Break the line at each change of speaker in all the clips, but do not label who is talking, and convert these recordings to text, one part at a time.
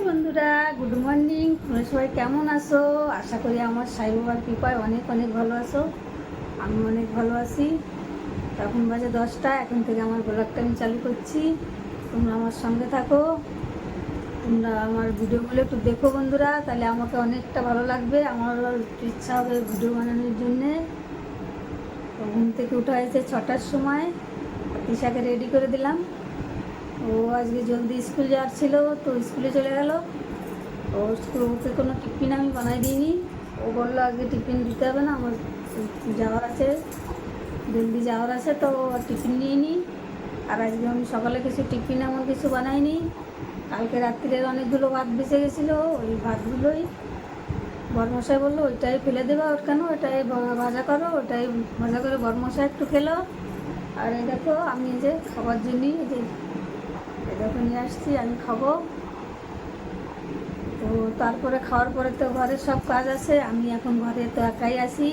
বন্ধুরা, good morning. তোমরা সবাই কেমন আছো? আশা করি আমার সাই বাবার কৃপায় অনেক অনেক ভালো আছো। আমি অনেক ভালো আছি। এখন বাজে 10টা। এখন থেকে আমার ব্লগটা আমি চালু করছি। তোমরা আমার সঙ্গে থাকো, তোমরা আমার ভিডিওগুলো একটু দেখো বন্ধুরা, তাহলে আমাকে অনেকটা ভালো লাগবে। আমার একটু ইচ্ছা হবে ভিডিও বানানোর জন্যে। তো ঘুম থেকে উঠা হয়েছে 6টার সময়। তিশাকে রেডি করে দিলাম। ও আজকে জলদি স্কুল যাওয়ার ছিল, তো স্কুলে চলে গেল। ওকে কোনো টিফিন আমি বানাই দিইনি। ও বললো আজকে টিফিন দিতে হবে না, আমার যাওয়ার আছে, জলদি যাওয়ার আছে, তো টিফিন নিয়ে নিই। আর আজকে আমি সকালে কিছু টিফিন এমন কিছু বানাইনি। কালকে রাত্রির অনেকগুলো ভাত বেঁচে গেছিলো, ওই ভাতগুলোই বরমশাই বললো ওইটাই ফেলে দেবে, ওর কেন, ওটাই ভাজা করো, ওটাই ভাজা করে বরমশাই একটু খেলো। আর এই দেখো আমি এই যে খাবার জন্যই যে দেখো নিয়ে আসছি, আমি খাবো। তো তারপরে খাওয়ার পরে তো ঘরের সব কাজ আছে। আমি এখন ঘরে তো একাই আসি।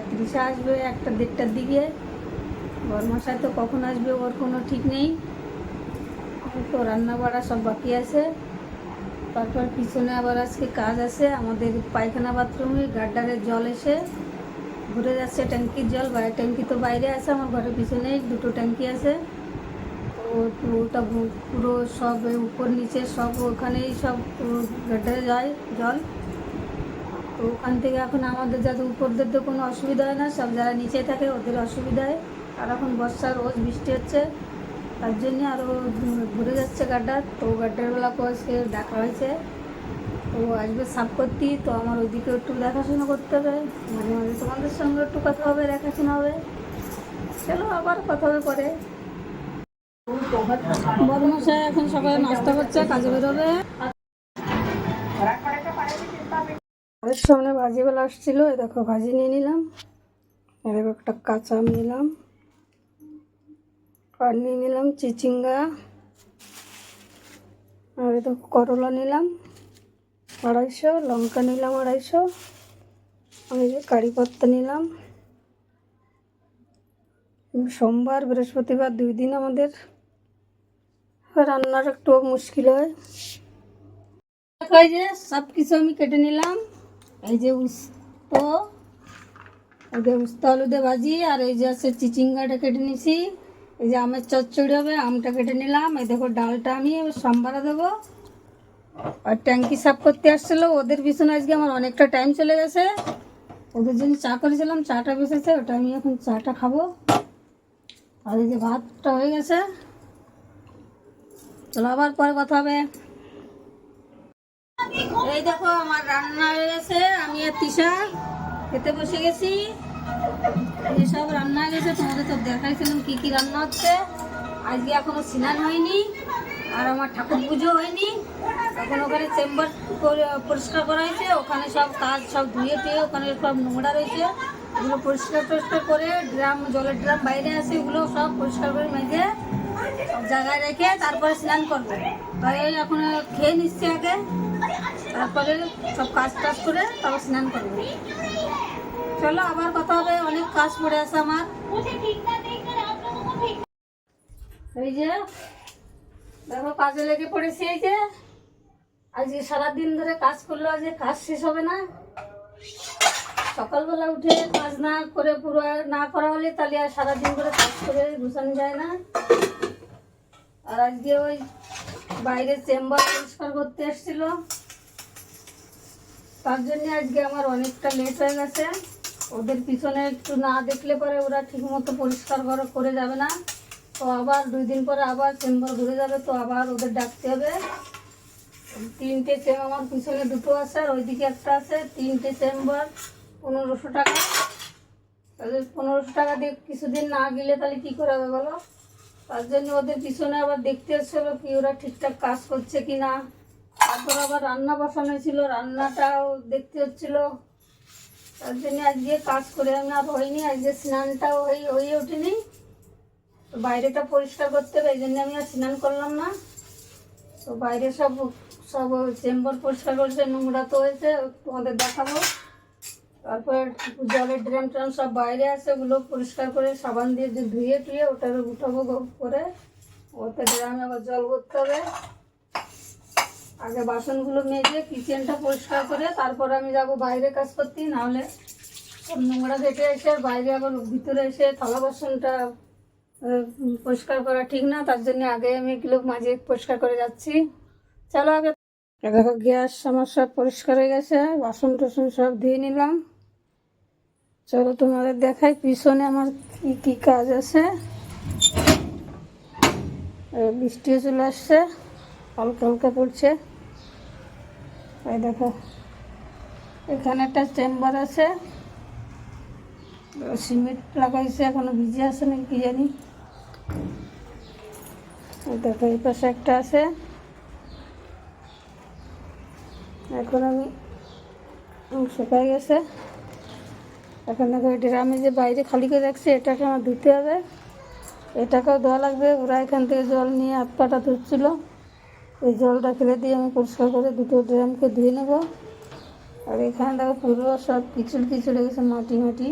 তৃষা আসবে 1টা-1:30টার দিকে। বরমশাই তো কখন আসবে ওর কোনো ঠিক নেই। তো রান্না বাড়া সব বাকি আছে। তারপর পিছনে আবার আজকে কাজ আছে। আমাদের পায়খানা বাথরুমে গাড্ডারের জল এসে ঘুরে যাচ্ছে, ট্যাঙ্কির জল, ট্যাঙ্কি তো বাইরে আছে, আমার ঘরের পিছনেই 2টো ট্যাঙ্কি আছে। তো ওটা পুরো সব উপর নিচে সব ওখানেই সব গাড্ডারে যায় জল। তো ওখান থেকে এখন আমাদের যাদের উপরদের তো কোনো অসুবিধা হয় না, সব যারা নিচে থাকে ওদের অসুবিধা হয়। আর এখন বর্ষার রোজ বৃষ্টি হচ্ছে, তার জন্যে আরও ঘুরে যাচ্ছে গাড্ডার। তো গাড্ডারবেলাকে আজকে ডাকা হয়েছে, তো আসবে সাফ করতে। তো আমার ওইদিকে একটু দেখাশোনা করতে হবে, মাঝে মাঝে তোমাদের সঙ্গে একটু কথা হবে, দেখাশোনা হবে। চলো আবার কথা হবে পরে। বদমশাই এখন সকালে নাস্তা করছে, কাজে বেরোবে। ঘরের সামনে ভাজিবেলা আসছিল, এই দেখো ভাজি নিয়ে নিলাম। আর একটা কাঁচা আম নিলাম, আর নিয়ে নিলাম চিচিঙ্গা, আর এই দেখো করলা নিলাম 250, লঙ্কা নিলাম 250, আমি যে কারি পাত্তা নিলাম। সোমবার বৃহস্পতিবার 2 দিন আমাদের রান্নার একটু মুশকিল হয়। এই যে সব কিছু আমি কেটে নিলাম। এই যে উস্ত, এই যে উস্তা আলু দিয়ে ভাজি, আর এই যে আছে চিচিঙ্গাটা কেটে নিছি। এই যে আমের চচ্চড়ি হবে, আমটা কেটে নিলাম। এই দেখো ডালটা আমি সোমবারে দেবো। আর ট্যাঙ্কি সাফ করতে আসছিলো, ওদের পিছনে আজকে আমার অনেকটা টাইম চলে গেছে। ওদের জন্য চা করেছিলাম, চাটা বসেছে, ওটা আমি এখন চাটা খাবো। আর এই যে ভাতটা হয়ে গেছে। চলো আবার পরে কথা হবে। এই দেখো আমার রান্না হয়ে গেছে, আমি আর তিশা খেতে বসে গেছি। এই সব রান্না হয়ে গেছে, তোমাদের তো দেখাইছিলাম কি কি রান্না হচ্ছে। আজকে এখনো স্নান হয়নি, আর আমার ঠাকুর পুজো হয়নি। এখন ওখানে চেম্বার পরিষ্কার করা হয়েছে, ওখানে সব কাজ সব ধুয়ে টুয়ে, ওখানে সব নোংরা রয়েছে, ওগুলো পরিষ্কার টরিষ্কার করে, ড্রাম জলের ড্রাম বাইরে আছে, ওগুলো সব পরিষ্কার করে মেজে সব জায়গায় রেখে তারপরে স্নান করবো। তাই এখন খেয়ে নিচ্ছি আগে, তারপরে সব কাজ টাজ করে তারপর স্নান করবো। চলো আবার কথা হবে, অনেক কাজ পড়ে আছে আমার। এই যে দেখো কাজে লেগে পড়েছি। এই যে আজকে সারাদিন ধরে কাজ করলো, আজকে কাজ শেষ হবে না। সকালবেলা উঠে কাজ না করে পুরো না করা হলে তাহলে আর সারাদিন ধরে কাজ করে গুছানো যায় না। আর আজকে ওই বাইরে চেম্বার পরিষ্কার করতে এসেছিল, তার জন্য আজকে আমার অনেকটা লেট হয়ে গেছে। ওদের পিছনে একটু না দেখলে পরে ওরা ঠিক মতো পরিষ্কার করে যাবে না। তো আবার 2 দিন পরে আবার চেম্বার ঘুরে যাবে, তো আবার ওদের ডাকতে হবে। 3টে আমার পিছনে 2টো আছে, আর ওইদিকে একটা আছে। 3টে চেম্বার 1500 টাকা। তাহলে 1500 টাকা দিয়ে কিছুদিন না গেলে তাহলে কী করে হবে বলো? তার জন্য ওদের পিছনে আবার দেখতে এসেছিলো কি ওরা ঠিকঠাক কাজ করছে কি না। তারপর আবার রান্না বসানো ছিল, রান্নাটাও দেখতে হচ্ছিলো। তার জন্য আজকে কাজ করে আর হয়নি, আজকে স্নানটাও হয়ে ওঠেনি। তো বাইরেটা পরিষ্কার করতে হবে, এই জন্য আমি আর স্নান করলাম না। তো বাইরে সব সব চেম্বার পরিষ্কার করেছে, নোংরা তো হয়েছে, তোমাদের দেখাবো। তারপর জলের ড্রাম ট্রাম সব বাইরে আছে, ওগুলো পরিষ্কার করে সাবান দিয়ে যে ধুয়ে টুয়ে ওটার উঠাবো করে, ওতে ড্রামে আবার জল ভরতে হবে। আগে বাসনগুলো মেজে কিচেনটা পরিষ্কার করে তারপর আমি যাব বাইরে কাজ করতে, নাহলে সব নোংরা দেখে এসে বাইরে আবার ভিতরে এসে থালা বাসনটা পরিষ্কার করা ঠিক না। তার জন্য আগে আমি এগুলো মাঝে পরিষ্কার করে যাচ্ছি। চলো আগে দেখো গ্যাস আমার সব পরিষ্কার হয়ে গেছে, বাসন টাসন সব ধুয়ে নিলাম। চলো তোমাদের দেখাই পিছনে আমার কি কি কাজ আছে। বৃষ্টিও চলে আসছে, হালকা হালকা পড়ছে। এই দেখো এখানে একটা চেম্বার আছে, সিমেন্ট লাগাইছে, এখনো ভিজে আছে নাকি কি জানি। এই দেখো এই পাশে একটা আছে। এখন আমি শুকাই গেছে। এখন দেখো ড্রামে যে বাইরে খালি করে রাখছে এটাকে আমার ধুতে হবে, এটাকেও ধোয়া লাগবে। ওরা এখান থেকে জল নিয়ে হাত পাটা ধুচ্ছিল, এই জলটা ফেলে দিয়ে আমি পরিষ্কার করে দুটো ড্রামকে ধুয়ে নেব। আর এখানে দেখো পুরো সব কিচুল কিচুল হয়ে গেছে, মাটি মাটি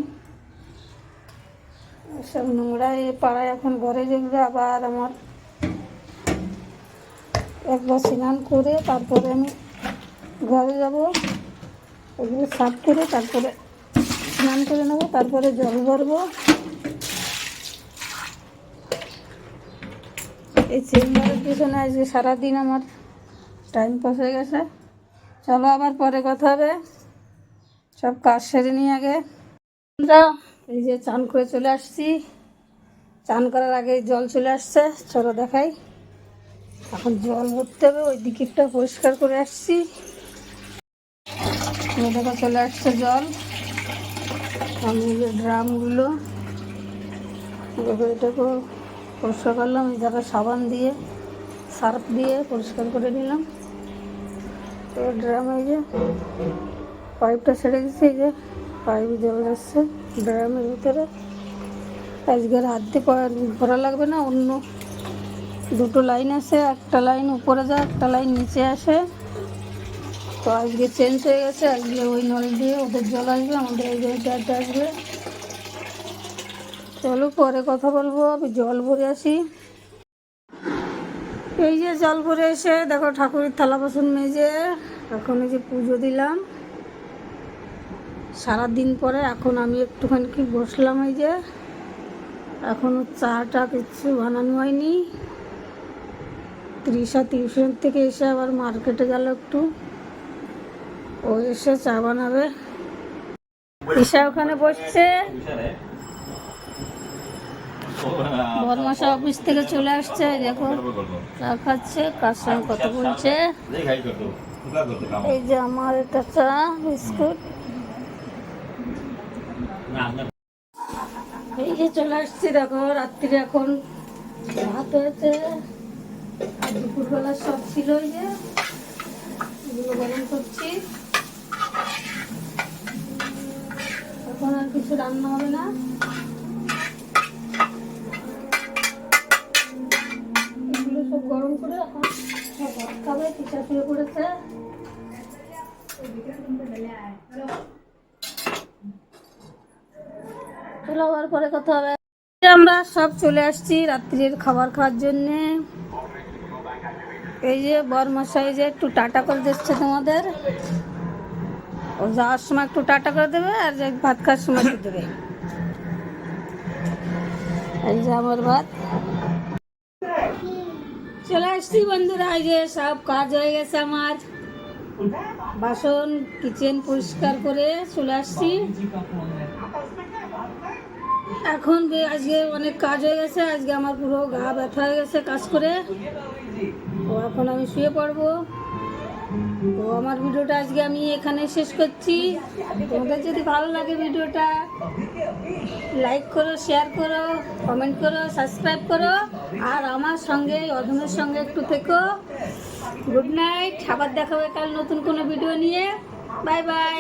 সব নোংরা। এই পাড়ায় এখন ঘরে যেগুলো আবার আমার একবার স্নান করে তারপরে আমি ঘরে যাব, ওগুলো সাফ করে তারপরে স্নান করে নেবো, তারপরে জল ভরবো। এই চেম্বারের পিছনে আজকে সারাদিন আমার টাইম পাস হয়ে গেছে। চলো আবার পরে কথা হবে, সব কাজ সেরে নিই আগে। এই যে চান করে চলে আসছি, চান করার আগে জল চলে আসছে, চলো দেখাই। এখন জল ভরতে হবে, ওই দিকেরটা পরিষ্কার করে আসছি। দেখো চলে আসছে জল, আমি ড্রামগুলো এটাকে পরিষ্কার করলাম। এই জায়গায় সাবান দিয়ে সার্ফ দিয়ে পরিষ্কার করে নিলাম। তো ড্রামে যে পাইপটা ছেড়ে দিচ্ছে, এই যে পাইপ জল যাচ্ছে ড্রামের ভিতরে। আজকে হাত দিয়ে ভরা লাগবে না, অন্য দুটো লাইন আছে, একটা লাইন উপরে যায় একটা লাইন নিচে আসে। তো আজকে চেঞ্জ হয়ে গেছে, আজকে ওই নল দিয়ে ওদের জল আসবে, আমাদের এই জলটা আসবে। চলো পরে কথা বলবো, আমি জল ভরে আসি। এই যে জল ভরে এসে দেখো ঠাকুরের থালা বাসন মেজে এখন এই যে পুজো দিলাম সারাদিন পরে। এখন আমি একটুখানি কি বসলাম, এই যে এখনও চাটা কিছু বানানো হয়নি। তৃষা টিউশন থেকে এসে আবার মার্কেটে গেল একটু, ও এসে চা বানাবে। তৃষা ওখানে বসছে, বরমাসা অফিস থেকে চলে আসছে, দেখো চা খাচ্ছে, কার সঙ্গে কথা বলছে। এই যে আমার এটা চা বিস্কুট। এই যে চলে আসছি, দেখো রাত্রিরে এখন ভাত হয়েছে, আর দুপুরবেলা সব ছিল, এই যে এগুলো গরম করছি। এখন আর কিছু রান্না হবে না, এগুলো সব গরম করে এখন সব ভাত খাবে। টিচা শুয়ে পড়েছে। চলো আবার পরে কথা হবে। আমরা সব চলে আসছি রাত্রির খাবার খাওয়ার জন্যে। এই যে বরমশাই যে একটু টাটা করে দিচ্ছে তোমাদের, ও যাওয়ার সময় একটু টাটা করে দেবে, আর যে ভাত খাওয়ার সময় দেবে। এই যে আমার ভাত চলে আসছি বন্ধুরা। এই যে সব কাজ হয়ে গেছে আমার, বাসন কিচেন পরিষ্কার করে চলে আসছি। এখন আজকে অনেক কাজ হয়ে গেছে, আজকে আমার পুরো গা ব্যথা হয়ে গেছে কাজ করে। তো এখন আমি শুয়ে পড়বো। তো আমার ভিডিওটা আজকে আমি এখানে শেষ করছি। তোমাদের যদি ভালো লাগে ভিডিওটা লাইক করো, শেয়ার করো, কমেন্ট করো, সাবস্ক্রাইব করো, আর আমার সঙ্গে অধমের সঙ্গে একটু থেকো। গুড নাইট, আবার দেখা হবে কাল নতুন কোনো ভিডিও নিয়ে। Bye bye.